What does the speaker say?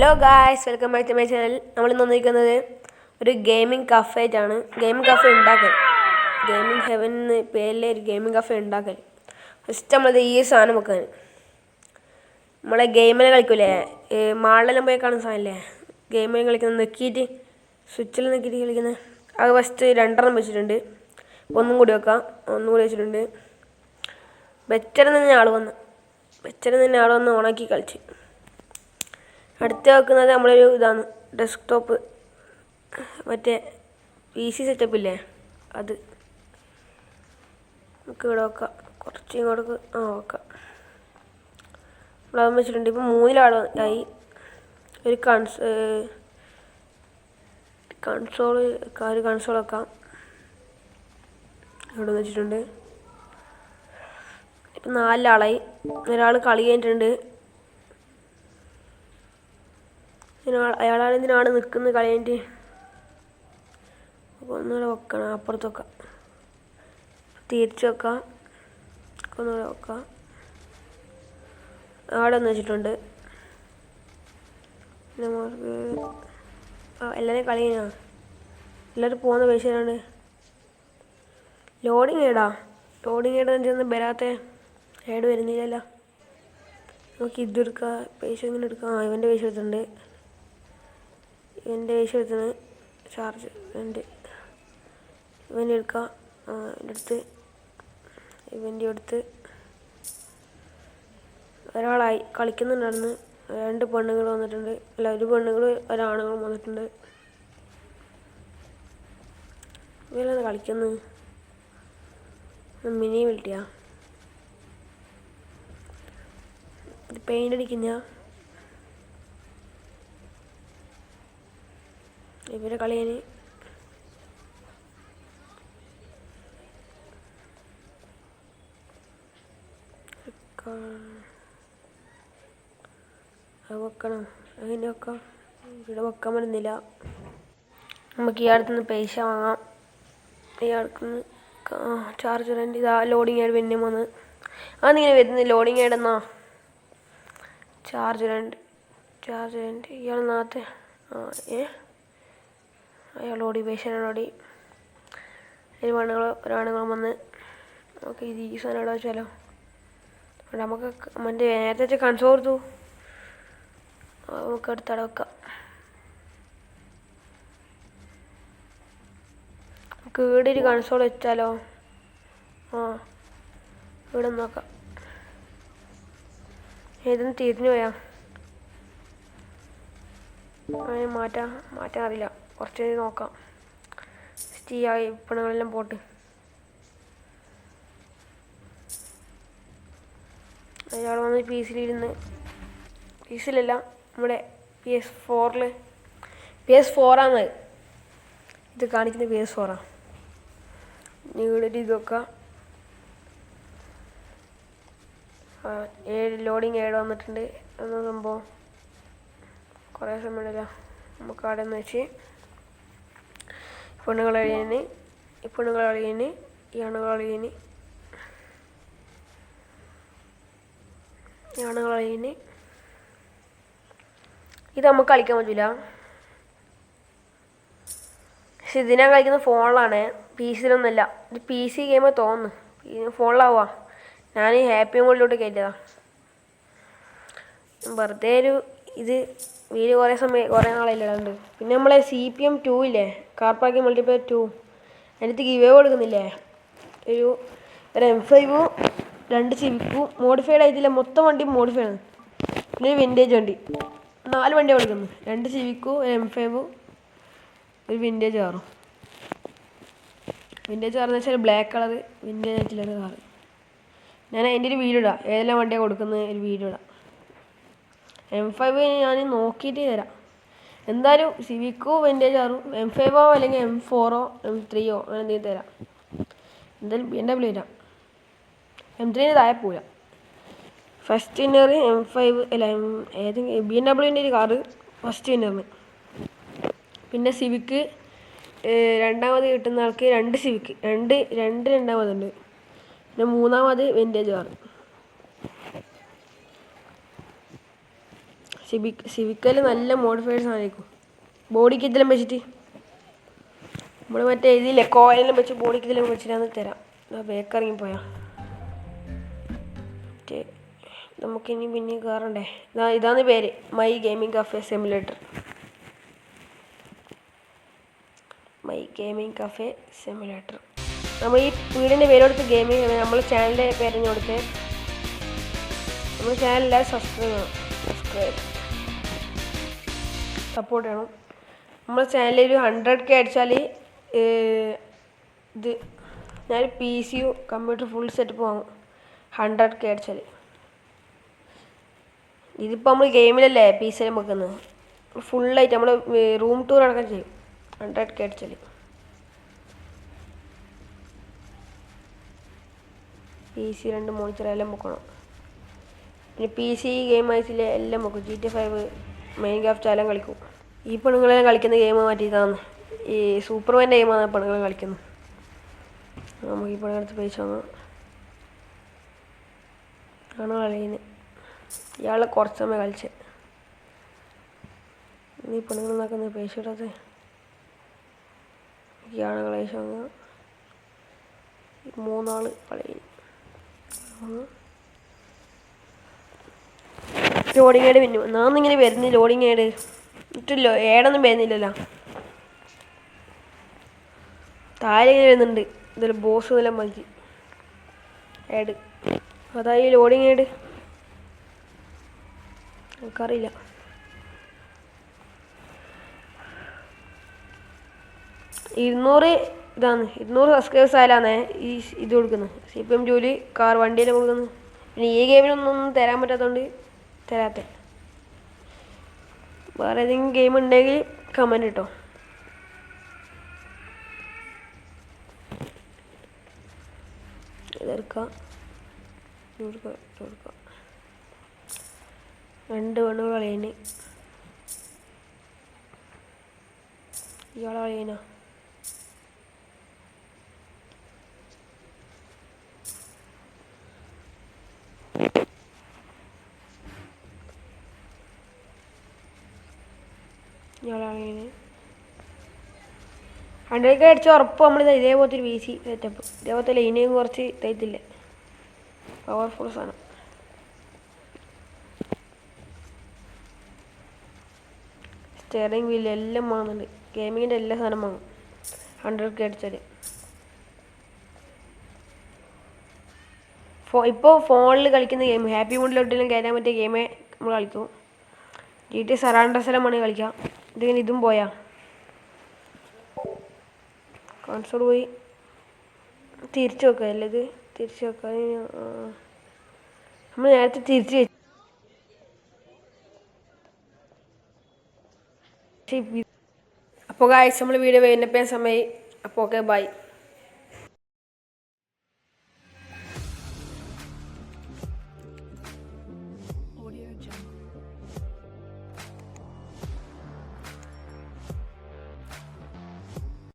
Hello guys, welcome back to my channel. നമ്മളിന്ന് വന്നിരിക്കുന്നത് ഒരു ഗെയിമിംഗ് കഫേ ആയിട്ടാണ്. ഗെയിമിംഗ് കഫേ ഉണ്ടാക്കൽ, ഗെയിമിംഗ് ഹെവൻ എന്ന് പേരിലെ ഒരു ഗെയിമിംഗ് കഫേ ഉണ്ടാക്കൽ. ഫസ്റ്റ് നമ്മളത് ഈ സാധനം വെക്കാൻ, നമ്മളെ ഗെയിമിനെ കളിക്കൂലേ, മാളിലെല്ലാം പോയി കാണുന്ന സാധനമല്ലേ, ഗെയിമിൽ കളിക്കുന്നത്, നെക്കിയിട്ട് സ്വിച്ചിൽ നെക്കിയിട്ട് കളിക്കുന്നത്. അത് ഫസ്റ്റ് 2 വെച്ചിട്ടുണ്ട്. ഒന്നും കൂടി വെക്കാം, വെച്ചിട്ടുണ്ട്. വെച്ചരം തന്നെ ആൾ വന്ന് ഓണാക്കി കളിച്ച്. അടുത്ത വെക്കുന്നത് നമ്മളൊരു ഇതാണ്, ഡെസ്ക്ടോപ്പ്, മറ്റേ PC സെറ്റപ്പ് ഇല്ലേ, അത് നമുക്ക് ഇവിടെ വെക്കാം. കുറച്ച് ഇങ്ങോട്ട് വെക്കാം. നമ്മളത് വെച്ചിട്ടുണ്ട്. ഇപ്പം 3 ആയി. ഒരു കൺസോൾ വെക്കാം, ഇവിടെ വെച്ചിട്ടുണ്ട്. ഇപ്പം 4 ആളായി. ഒരാൾ കളി കഴിഞ്ഞിട്ടുണ്ട്. അയാളാണ് ഇതിനാണ് നിൽക്കുന്നത് കളി കഴിഞ്ഞിട്ട്. അപ്പോൾ ഒന്നുകൂടെ വെക്കണം, അപ്പുറത്ത് വെക്കാം, തിരിച്ച് വെക്കാം, ഒന്നുകൂടെ വെക്കാം. അവിടെ ഒന്ന് വെച്ചിട്ടുണ്ട്. പിന്നെ നമുക്ക് എല്ലാവരും കളി കഴിഞ്ഞാ, എല്ലാവരും പോകുന്ന പൈസയാണ്. ലോഡിങ് ഏടാന്ന് ചെന്ന് വരാത്ത ഏഡ് വരുന്നില്ലല്ലോ. നമുക്ക് ഇതെടുക്കാം, പൈസ ഇങ്ങനെ എടുക്കാം. ഇവൻ്റെ പൈസ എടുത്തിട്ടുണ്ട്, ചാർജ് ഉണ്ട്. ഇവൻ്റെ എടുക്കാം, ഇവൻ്റെ അടുത്ത് ഒരാളായി കളിക്കുന്നുണ്ടായിരുന്നു. 2 പെണ്ണുങ്ങൾ വന്നിട്ടുണ്ട്, അല്ല 1 പെണ്ണുങ്ങൾ 1 ആണുങ്ങളും വന്നിട്ടുണ്ട്. ഇവരത് കളിക്കുന്നു. മിനി വിളിട്ടിയാ, ഇത് പെയിൻ്റ് അടിക്കുന്ന. ഇവരെ കളിയാന് വെക്കണം. അതിനെ വെക്കാം, ഇവിടെ വെക്കാൻ പറ്റുന്നില്ല. നമുക്ക് ഇയാളത്തുനിന്ന് പൈസ വാങ്ങാം. ഇയാൾക്കുന്ന് ചാർജർ ഉണ്ട്. ഇതാ ലോഡിങ് ആയിട്ട് പിന്നെ വന്ന് അതിങ്ങനെ വരുന്നത്. ലോഡിങ് ആയിട്ടെന്നാ ചാർജർ ഉണ്ട്. ഇയാൾ നാളത്തെ അയാൾ ഓടി, പേഷ്യനോടി. ഒരാണുങ്ങളും വന്ന് നമുക്ക് ഇത് ഈ സാധനം ഇവിടെ വെച്ചാലോ. നമുക്ക് മറ്റേ നേരത്തെ കൺസോൾ കൊടുത്തു, നമുക്ക് അടുത്തട വെക്കാം. നമുക്ക് ഇവിടെ ഒരു കൺസോൾ വെച്ചാലോ. ഇവിടെ നോക്കാം. ഏതൊന്ന് തിരിഞ്ഞു പോയാ മാറ്റാൻ അറിയില്ല. കുറച്ച് നോക്കാം. സ്റ്റീയായി പെണ്ണുങ്ങളെല്ലാം പോട്ട്. അയാൾ വന്ന് PC-ലിരുന്ന്, PC-ലല്ല നമ്മുടെ PS4 ഇത് കാണിക്കുന്നത്. PS4 ഇവിടെ ഇത് വെക്കാം. ലോഡിങ് 7 വന്നിട്ടുണ്ട്. എന്ന സംഭവം കുറേ സമയമില്ല. നമുക്ക് അവിടെ നിന്ന് വെച്ച് പെണ്ണുങ്ങൾ കളിയന്, ഈ ആണുങ്ങൾ കളിയന്. ഇത് നമുക്ക് കളിക്കാൻ പറ്റില്ല. പക്ഷെ ഇതിനാ കളിക്കുന്ന ഫോണിലാണ്, PC-ലൊന്നുമല്ല. ഇത് PC ഗെയിം തോന്നുന്നു, ഫോണിലാവുക. ഞാൻ ഹാപ്പി മോഡിലോട്ട് കയറ്റിയതാ. വെറുതെ ഒരു ഇത് വീഡിയോ കുറേ നാളായില്ലുണ്ട്. പിന്നെ നമ്മളെ CPM 2 ഇല്ലേ, കാർ പാർക്കിംഗ് മൾട്ടിപ്ലെയർ 2, അതിനകത്ത് ഗിവ് കൊടുക്കുന്നില്ലേ. ഒരു M5, 2 സിവിക്കും മോഡിഫൈഡ് ആയിട്ടില്ല. മൊത്തം വണ്ടി മോഡിഫൈഡ് ആണ്. പിന്നെ ഒരു വിൻറ്റേജ് വണ്ടി, 4 വണ്ടിയാണ് കൊടുക്കുന്നത്. 2 സിവിക്കും, M5, ഒരു വിൻറ്റേജ് കാറും. വിൻറ്റേജ് കാറെന്ന് വെച്ചാൽ ബ്ലാക്ക് കളർ വിൻറ്റേജ് ആയിട്ടുള്ള കാറ്. ഞാൻ അതിൻ്റെ ഒരു വീഡിയോ ഇടാം, ഏതെല്ലാം വണ്ടിയാണ് കൊടുക്കുന്നത് ഒരു വീഡിയോ ഇടാം. M5 ഞാൻ നോക്കിയിട്ട് തരാം. എന്തായാലും സിവിക്കോ വിൻറ്റേജ് കാറും, M5 അല്ലെങ്കിൽ M4 M3 അങ്ങനെ എന്തെങ്കിലും തരാം. എന്തായാലും BMW തരാം. M3 താഴെ പോവില്ല. ഫസ്റ്റ് വിന്നർ M5 അല്ല ഏതെങ്കിലും BMWൻ്റെ ഒരു കാറ് ഫസ്റ്റ് വിന്നറിന്. പിന്നെ സിവിക്ക് രണ്ടാമത് കിട്ടുന്ന ആൾക്ക് 2 സിവിക്ക്, രണ്ടാമതുണ്ട്. പിന്നെ 3-മത് വിൻറ്റേജ് കാർ. സിവിക്കയിൽ നല്ല മോഡിഫൈഡ് സാധനമായിരിക്കും. ബോഡി കിറ്റെല്ലാം വെച്ചിട്ട് നമ്മൾ മറ്റേ ഇതില്ലേ കോയിലെല്ലാം വെച്ച് ബോഡി കിറ്റെല്ലാം വെച്ചിട്ടാണ് തരാം. ബേക്കറിങ്ങി പോയാ മറ്റേ നമുക്കിനി പിന്നെ കയറണ്ടേ. ഇതാണ് പേര്, my gaming cafe simulator. My gaming cafe simulator. നമ്മൾ ഈ വീടിൻ്റെ പേര് കൊടുത്ത് ഗെയിമിംഗ്, നമ്മൾ ചാനലിൻ്റെ പേരഞ്ഞ് കൊടുത്ത് നമ്മുടെ ചാനലെല്ലാം സബ്സ്ക്രൈബ് സപ്പോർട്ട് ചെയ്യണം. നമ്മുടെ ചാനലിൽ ഒരു 100K അടിച്ചാൽ ഇത് ഞാൻ PC കമ്പ്യൂട്ടർ ഫുൾ സെറ്റപ്പ് വാങ്ങും. 100K അടിച്ചാൽ. ഇതിപ്പോൾ നമ്മൾ ഗെയിമിലല്ലേ PC വെക്കുന്നത്, ഫുള്ളായിട്ട് നമ്മൾ റൂം ടൂർ അടക്കം ചെയ്യും 100K അടിച്ചാൽ. PC 2 മോണിറ്റർ എല്ലാം വെക്കണം. പിന്നെ PC ഗെയിം ആയിട്ടില്ല എല്ലാം വെക്കും. GTA 5 മൈൻക്രാഫ്റ്റ് എല്ലാം കളിക്കും. ഈ പെണ്ണുങ്ങളെല്ലാം കളിക്കുന്ന ഗെയിം മാറ്റിയതാണ്, ഈ സൂപ്പർമാൻ്റെ ഗെയിമാണ് പെണ്ണുങ്ങൾ കളിക്കുന്നത്. നമുക്ക് ഈ പെണ്ണുങ്ങളടുത്ത് പൈസ വാങ്ങാം. ആണ് കളിയുന്നത്. ഇയാൾ കുറച്ച് സമയം കളിച്ച് ഈ പെണ്ണുങ്ങൾ നോക്കുന്നത് പൈസ ഇടാതെ. ഇയാളെ പൈസ വാങ്ങുക. 3 ആൾ കളി. ലോഡിങ് ഏഡ് പിന്നെ നാന്നിങ്ങനെ വരുന്നു. ലോഡിങ് ഏഡ് ഇട്ടില്ലോ, ഏടൊന്നും വരുന്നില്ലല്ലോ. താഴെ ഇങ്ങനെ വരുന്നുണ്ട്, ഇതൊരു ബോസ് എന്നെല്ലാം മതി ഏഡ്. അതായി ലോഡിങ് ഏഡ് നമുക്കറിയില്ല. ഇതാണ് 200 സബ്സ്ക്രൈബേഴ്സ് ആയാലാന്നേ ഈ ഇത് കൊടുക്കുന്നത്. CPM ജോലി കാർ വണ്ടിയെല്ലാം കൊടുക്കുന്നത്. പിന്നെ ഈ ഗെയിമിനൊന്നും തരാൻ പറ്റാത്തതുകൊണ്ട് തരാത്ത. വേറെ ഏതെങ്കിലും ഗെയിം ഉണ്ടെങ്കിൽ കമൻറ്റ് ഇട്ടോ. ഇതെടുക്കാം. 2 പെണ്ണുകൾ കളിയന്. ഇയാളെ കളിയനാ. ഇയാളെ കളിയന് 100K അടിച്ച ഉറപ്പ് നമ്മൾ ഇതേപോലത്തെ ഒരു PC സെറ്റപ്പ്. ഇതേപോലത്തെ ലൈനയും കുറച്ച് തയ്ത്തില്ല, പവർഫുൾ സാധനം. സ്റ്റിയറിംഗ് വീല് എല്ലാം വാങ്ങുന്നുണ്ട്. ഗെയിമിങ്ങിൻ്റെ എല്ലാ സാധനം വാങ്ങും 100K അടിച്ചാൽ. ഇപ്പോൾ ഫോണിൽ കളിക്കുന്ന ഗെയിം ഹാപ്പി മൂഡിലോട്ടെല്ലാം കയറ്റാൻ പറ്റിയ ഗെയിമേ നമ്മൾ കളിക്കും. GTA San Andreas ആണ് കളിക്കാം. ഇതിങ്ങനെ ഇതും പോയാ കൺസോൾ പോയി തിരിച്ചു വെക്കുക. അല്ലേ ഇത് തിരിച്ചു വെക്കാൻ നമ്മൾ നേരത്തെ തിരിച്ച് വെച്ചു. അപ്പോൾ ഗായ്സ് നമ്മൾ വീഡിയോ വരുന്നപ്പോൾ സമയമായി. അപ്പോൾ ഓക്കെ ബൈ.